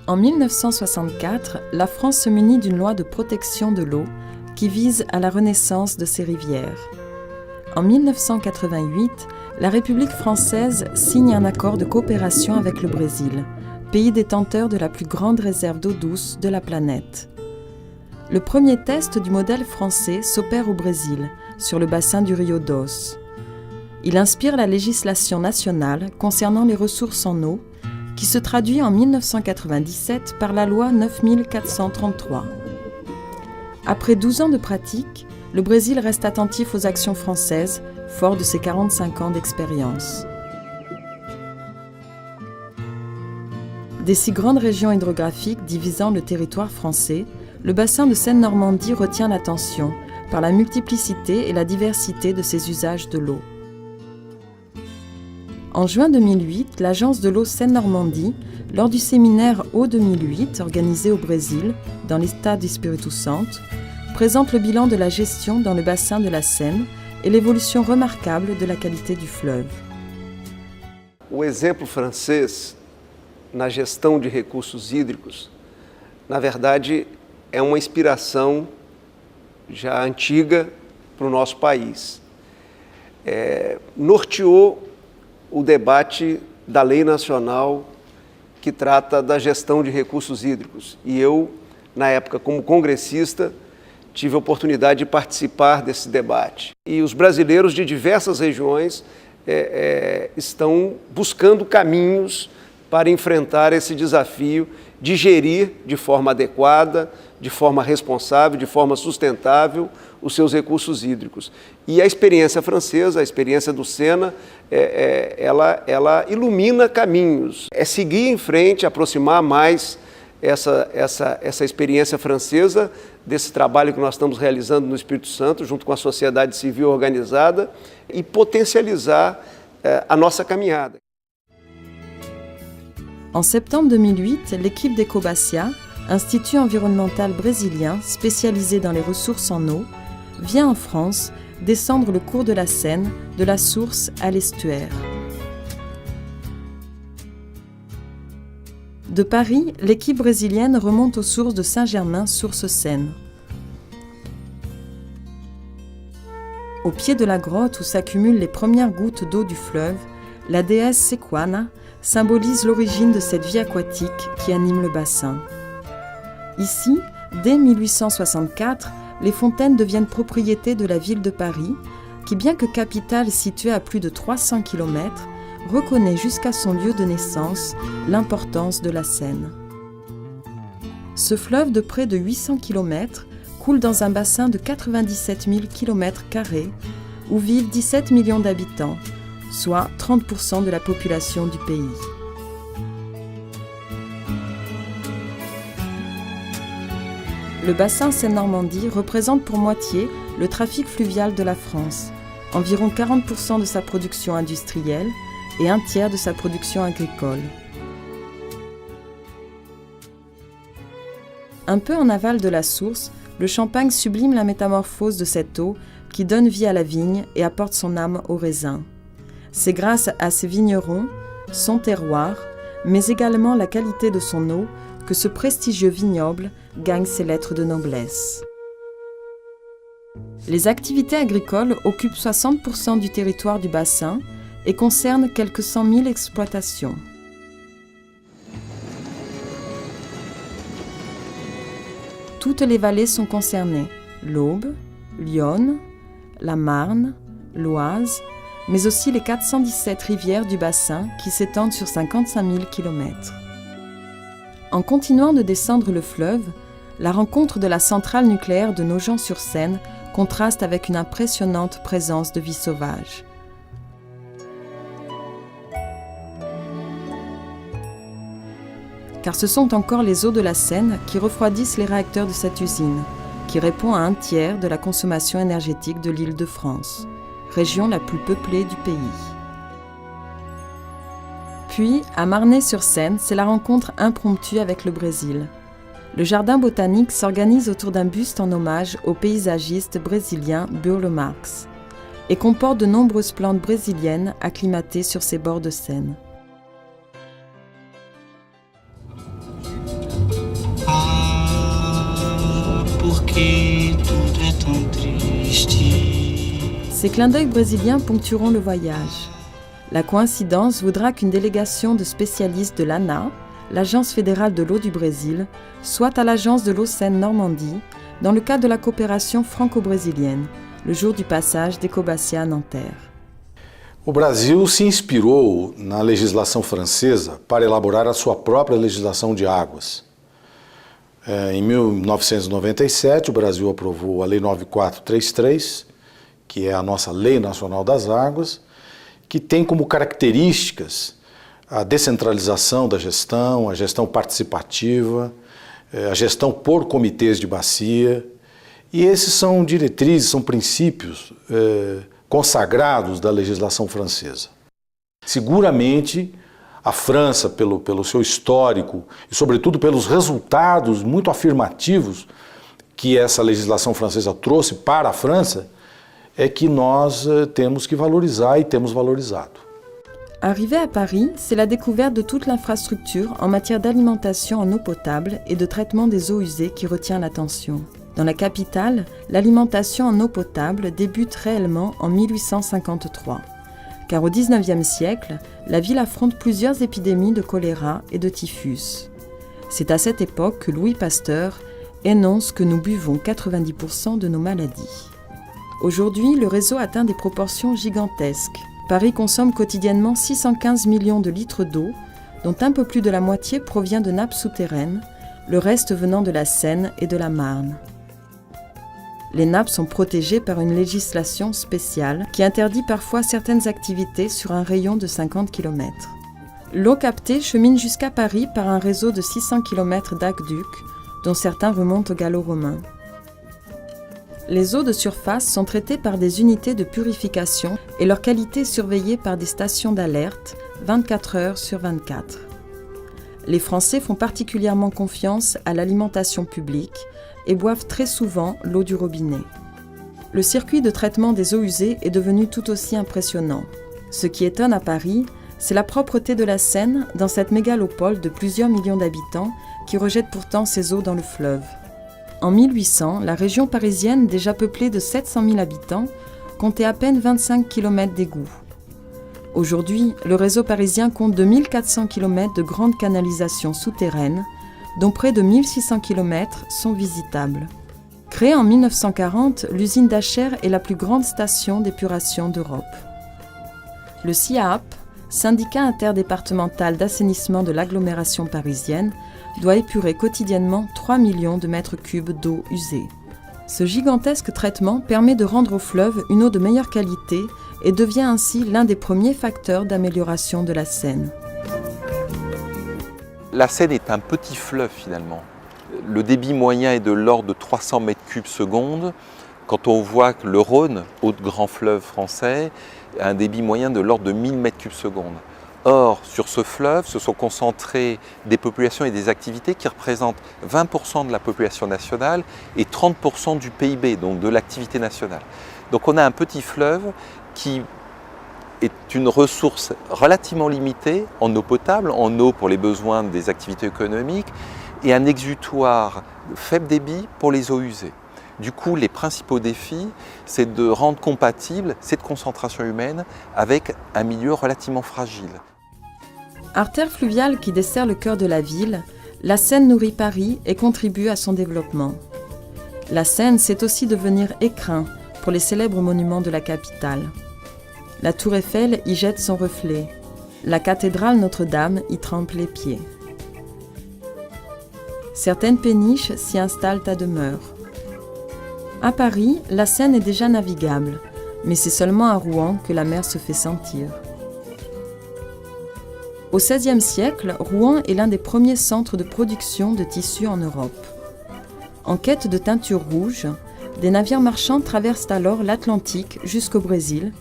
En 1964, la France se munit d'une loi de protection de l'eau qui vise à la renaissance de ses rivières. En 1988, la République française signe un accord de coopération avec le Brésil, pays détenteur de la plus grande réserve d'eau douce de la planète. Le premier test du modèle français s'opère au Brésil, sur le bassin du Rio Doce. Il inspire la législation nationale concernant les ressources en eau, qui se traduit en 1997 par la loi 9433. Après 12 ans de pratique, le Brésil reste attentif aux actions françaises, fort de ses 45 ans d'expérience. Des si grandes régions hydrographiques divisant le territoire français, le bassin de Seine-Normandie retient l'attention par la multiplicité et la diversité de ses usages de l'eau. En juin 2008, l'Agence de l'eau Seine-Normandie, lors du séminaire Eau 2008 organisé au Brésil, dans l'État d'Espírito Santo, présente le bilan de la gestion dans le bassin de la Seine et l'évolution remarquable de la qualité du fleuve. O exemplo francês na gestão de recursos hídricos, na verdade, é uma inspiração já antiga para o nosso país. Norteou o debate da lei nacional que trata da gestão de recursos hídricos. E eu, na época, como congressista, tive a oportunidade de participar desse debate. E os brasileiros de diversas regiões estão buscando caminhos para enfrentar esse desafio de gerir de forma adequada, de forma responsável, de forma sustentável os seus recursos hídricos. E a experiência francesa, a experiência do Sena, ela ilumina caminhos. É seguir em frente, aproximar mais essa experiência francesa desse trabalho que nós estamos realizando no Espírito Santo, junto com a sociedade civil organizada, e potencializar a nossa caminhada. En septembre 2008, l'équipe d'Ecobacia, institut environnemental brésilien spécialisé dans les ressources en eau, vient en France descendre le cours de la Seine, de la source à l'estuaire. De Paris, l'équipe brésilienne remonte aux sources de Saint-Germain, source Seine. Au pied de la grotte où s'accumulent les premières gouttes d'eau du fleuve, la déesse Sequana symbolise l'origine de cette vie aquatique qui anime le bassin. Ici, dès 1864, les fontaines deviennent propriété de la ville de Paris, qui, bien que capitale située à plus de 300 km, reconnaît jusqu'à son lieu de naissance l'importance de la Seine. Ce fleuve de près de 800 km coule dans un bassin de 97 000 km² où vivent 17 millions d'habitants, soit 30% de la population du pays. Le bassin Seine-Normandie représente pour moitié le trafic fluvial de la France, environ 40% de sa production industrielle et un tiers de sa production agricole. Un peu en aval de la source, le Champagne sublime la métamorphose de cette eau qui donne vie à la vigne et apporte son âme au raisin. C'est grâce à ses vignerons, son terroir, mais également la qualité de son eau que ce prestigieux vignoble gagne ses lettres de noblesse. Les activités agricoles occupent 60% du territoire du bassin et concernent quelques 100 000 exploitations. Toutes les vallées sont concernées, l'Aube, l'Yonne, la Marne, l'Oise, mais aussi les 417 rivières du bassin qui s'étendent sur 55 000 km. En continuant de descendre le fleuve, la rencontre de la centrale nucléaire de Nogent-sur-Seine contraste avec une impressionnante présence de vie sauvage. Car ce sont encore les eaux de la Seine qui refroidissent les réacteurs de cette usine, qui répond à un tiers de la consommation énergétique de l'Île-de-France, région la plus peuplée du pays. Puis, à Marnay-sur-Seine, c'est la rencontre impromptue avec le Brésil. Le jardin botanique s'organise autour d'un buste en hommage au paysagiste brésilien Burle Marx et comporte de nombreuses plantes brésiliennes acclimatées sur ses bords de Seine. Ces clins d'œil brésiliens ponctueront le voyage. La coïncidence voudra qu'une délégation de spécialistes de l'ANA, l'Agence fédérale de l'eau du Brésil, soit à l'Agence de l'eau Seine-Normandie, dans le cadre de la coopération franco-brésilienne, le jour du passage d'Ecobacia à Nanterre. O Brasil se inspirou na legislação francesa para elaborar a sua própria legislação de águas. Em 1997, o Brasil aprovou a Lei 9433, que é a nossa Lei Nacional das Águas, que tem como características a descentralização da gestão, a gestão participativa, a gestão por comitês de bacia. E esses são diretrizes, são princípios consagrados da legislação francesa. Seguramente, a França, pelo seu histórico e, sobretudo, pelos resultados muito afirmativos que essa legislação francesa trouxe para a França, é que nós temos que valorizar e temos valorizado. Arrivé à Paris, c'est la découverte de toute l'infrastructure en matière d'alimentation en eau potable et de traitement des eaux usées qui retient l'attention. Dans la capitale, l'alimentation en eau potable débute réellement en 1853. Car au XIXe siècle, la ville affronte plusieurs épidémies de choléra et de typhus. C'est à cette époque que Louis Pasteur énonce que nous buvons 90% de nos maladies. Aujourd'hui, le réseau atteint des proportions gigantesques. Paris consomme quotidiennement 615 millions de litres d'eau, dont un peu plus de la moitié provient de nappes souterraines, le reste venant de la Seine et de la Marne. Les nappes sont protégées par une législation spéciale qui interdit parfois certaines activités sur un rayon de 50 km. L'eau captée chemine jusqu'à Paris par un réseau de 600 km d'aqueducs, dont certains remontent aux gallo-romains. Les eaux de surface sont traitées par des unités de purification et leur qualité est surveillée par des stations d'alerte 24 heures sur 24. Les Français font particulièrement confiance à l'alimentation publique et boivent très souvent l'eau du robinet. Le circuit de traitement des eaux usées est devenu tout aussi impressionnant. Ce qui étonne à Paris, c'est la propreté de la Seine dans cette mégalopole de plusieurs millions d'habitants qui rejette pourtant ses eaux dans le fleuve. En 1800, la région parisienne, déjà peuplée de 700 000 habitants, comptait à peine 25 km d'égouts. Aujourd'hui, le réseau parisien compte 2400 km de grandes canalisations souterraines, dont près de 1600 km sont visitables. Créée en 1940, l'usine d'Acher est la plus grande station d'épuration d'Europe. Le SIAP, syndicat interdépartemental d'assainissement de l'agglomération parisienne, doit épurer quotidiennement 3 millions de mètres cubes d'eau usée. Ce gigantesque traitement permet de rendre au fleuve une eau de meilleure qualité et devient ainsi l'un des premiers facteurs d'amélioration de la Seine. La Seine est un petit fleuve finalement. Le débit moyen est de l'ordre de 300 mètres cubes seconde. Quand on voit que le Rhône, autre grand fleuve français, a un débit moyen de l'ordre de 1000 mètres cubes seconde. Or, sur ce fleuve, se sont concentrées des populations et des activités qui représentent 20% de la population nationale et 30% du PIB, donc de l'activité nationale. Donc on a un petit fleuve qui est une ressource relativement limitée en eau potable, en eau pour les besoins des activités économiques, et un exutoire de faible débit pour les eaux usées. Du coup, les principaux défis, c'est de rendre compatible cette concentration humaine avec un milieu relativement fragile. Artère fluviale qui dessert le cœur de la ville, la Seine nourrit Paris et contribue à son développement. La Seine sait aussi devenir écrin pour les célèbres monuments de la capitale. La Tour Eiffel y jette son reflet. La cathédrale Notre-Dame y trempe les pieds. Certaines péniches s'y installent à demeure. À Paris, la Seine est déjà navigable, mais c'est seulement à Rouen que la mer se fait sentir. Au XVIe siècle, Rouen est l'un des premiers centres de production de tissus en Europe. En quête de teinture rouge, des navires marchands traversent alors l'Atlantique jusqu'au Brésil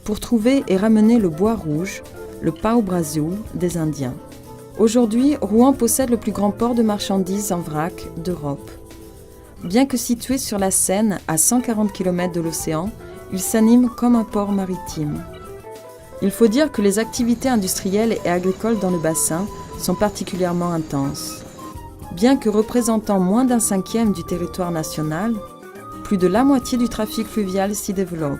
pour trouver et ramener le bois rouge, le pau-brasil des Indiens. Aujourd'hui, Rouen possède le plus grand port de marchandises en vrac d'Europe. Bien que situé sur la Seine, à 140 km de l'océan, il s'anime comme un port maritime. Il faut dire que les activités industrielles et agricoles dans le bassin sont particulièrement intenses. Bien que représentant moins d'un cinquième du territoire national, plus de la moitié du trafic fluvial s'y développe.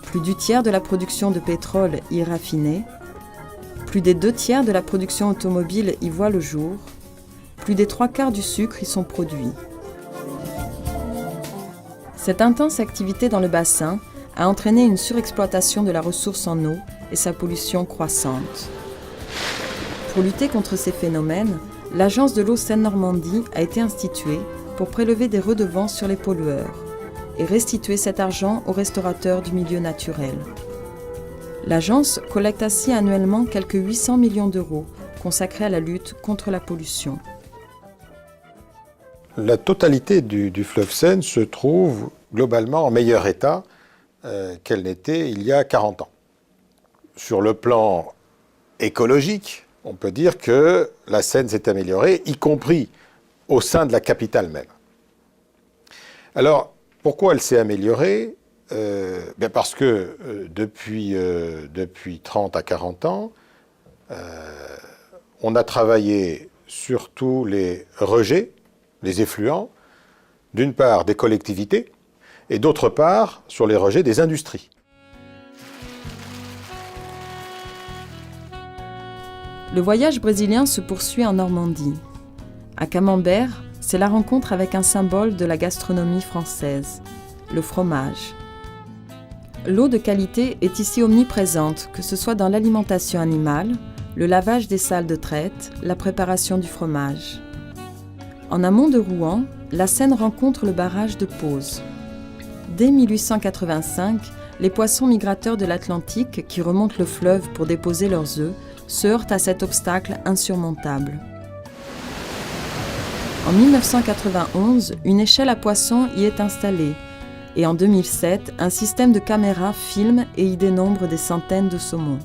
Plus du tiers de la production de pétrole y est raffinée. Plus des 2/3 de la production automobile y voit le jour. Plus des 3/4 du sucre y sont produits. Cette intense activité dans le bassin a entraîné une surexploitation de la ressource en eau et sa pollution croissante. Pour lutter contre ces phénomènes, l'Agence de l'eau Seine-Normandie a été instituée pour prélever des redevances sur les pollueurs et restituer cet argent aux restaurateurs du milieu naturel. L'agence collecte ainsi annuellement quelques 800 millions d'euros consacrés à la lutte contre la pollution. La totalité du fleuve Seine se trouve globalement en meilleur état qu'elle n'était il y a 40 ans. Sur le plan écologique, on peut dire que la Seine s'est améliorée, y compris au sein de la capitale même. Alors, pourquoi elle s'est améliorée ? Parce que depuis 30 à 40 ans, on a travaillé sur tous les rejets, les effluents, d'une part des collectivités et d'autre part sur les rejets des industries. Le voyage brésilien se poursuit en Normandie. À Camembert, c'est la rencontre avec un symbole de la gastronomie française, le fromage. L'eau de qualité est ici omniprésente, que ce soit dans l'alimentation animale, le lavage des salles de traite, la préparation du fromage. En amont de Rouen, la Seine rencontre le barrage de Pose. Dès 1885, les poissons migrateurs de l'Atlantique qui remontent le fleuve pour déposer leurs œufs se heurtent à cet obstacle insurmontable. En 1991, une échelle à poissons y est installée et en 2007, un système de caméras filme et y dénombre des centaines de saumons.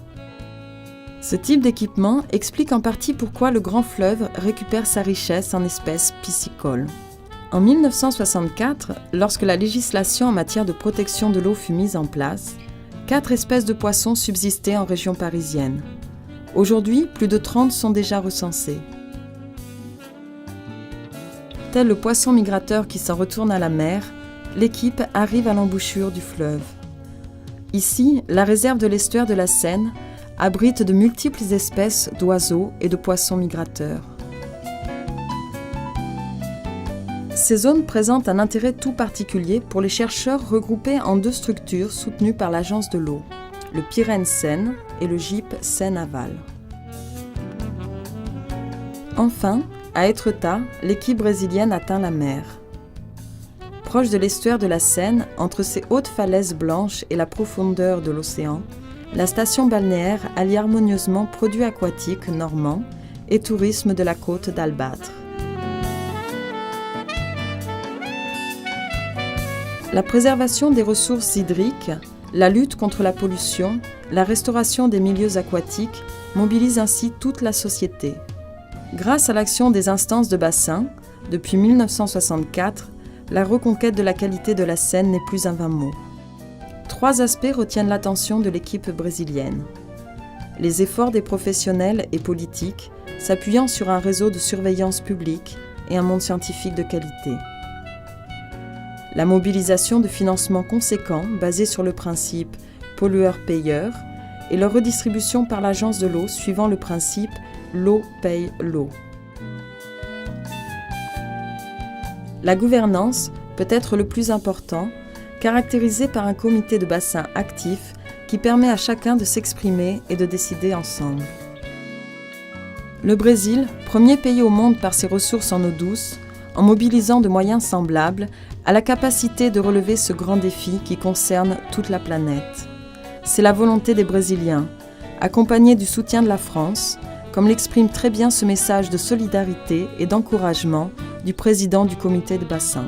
Ce type d'équipement explique en partie pourquoi le grand fleuve récupère sa richesse en espèces piscicoles. En 1964, lorsque la législation en matière de protection de l'eau fut mise en place, 4 espèces de poissons subsistaient en région parisienne. Aujourd'hui, plus de 30 sont déjà recensées. Tel le poisson migrateur qui s'en retourne à la mer, l'équipe arrive à l'embouchure du fleuve. Ici, la réserve de l'estuaire de la Seine abrite de multiples espèces d'oiseaux et de poissons migrateurs. Ces zones présentent un intérêt tout particulier pour les chercheurs regroupés en 2 structures soutenues par l'Agence de l'eau, le Pyrène Seine et le GIP Seine-Aval. Enfin, à Étretat, l'équipe brésilienne atteint la mer. Proche de l'estuaire de la Seine, entre ses hautes falaises blanches et la profondeur de l'océan, la station balnéaire allie harmonieusement produits aquatiques normands et tourisme de la côte d'Albâtre. La préservation des ressources hydriques, la lutte contre la pollution, la restauration des milieux aquatiques mobilisent ainsi toute la société. Grâce à l'action des instances de bassin, depuis 1964, la reconquête de la qualité de la Seine n'est plus un vain mot. 3 aspects retiennent l'attention de l'équipe brésilienne. Les efforts des professionnels et politiques s'appuyant sur un réseau de surveillance publique et un monde scientifique de qualité. La mobilisation de financements conséquents basés sur le principe pollueur-payeur et leur redistribution par l'Agence de l'eau suivant le principe l'eau paye l'eau. La gouvernance peut être le plus important, caractérisée par un comité de bassin actif qui permet à chacun de s'exprimer et de décider ensemble. Le Brésil, premier pays au monde par ses ressources en eau douce, en mobilisant de moyens semblables, a la capacité de relever ce grand défi qui concerne toute la planète. C'est la volonté des Brésiliens, accompagnée du soutien de la France, comme l'exprime très bien ce message de solidarité et d'encouragement du président du comité de bassin.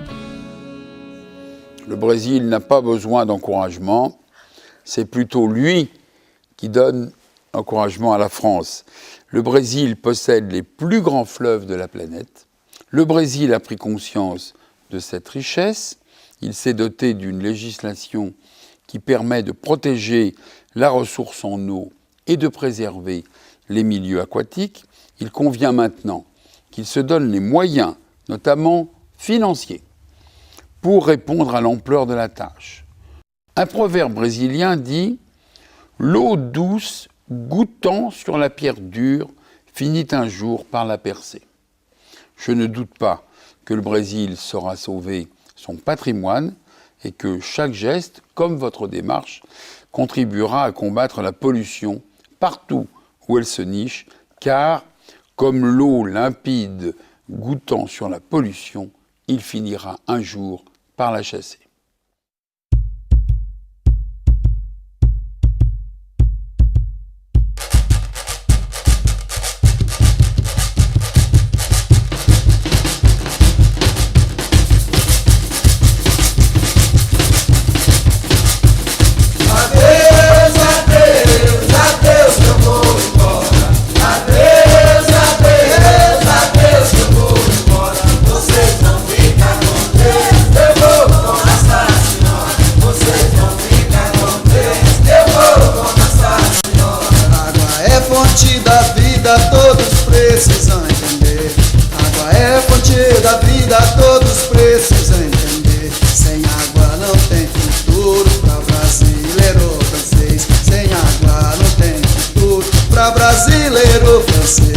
Le Brésil n'a pas besoin d'encouragement, c'est plutôt lui qui donne encouragement à la France. Le Brésil possède les plus grands fleuves de la planète. Le Brésil a pris conscience de cette richesse. Il s'est doté d'une législation qui permet de protéger la ressource en eau et de préserver les milieux aquatiques. Il convient maintenant qu'il se donne les moyens, notamment financiers, pour répondre à l'ampleur de la tâche. Un proverbe brésilien dit « L'eau douce goûtant sur la pierre dure finit un jour par la percer ». Je ne doute pas que le Brésil saura sauver son patrimoine et que chaque geste, comme votre démarche, contribuera à combattre la pollution partout où elle se niche, car, comme l'eau limpide goûtant sur la pollution, il finira un jour par la chasser. Brasileiro francês.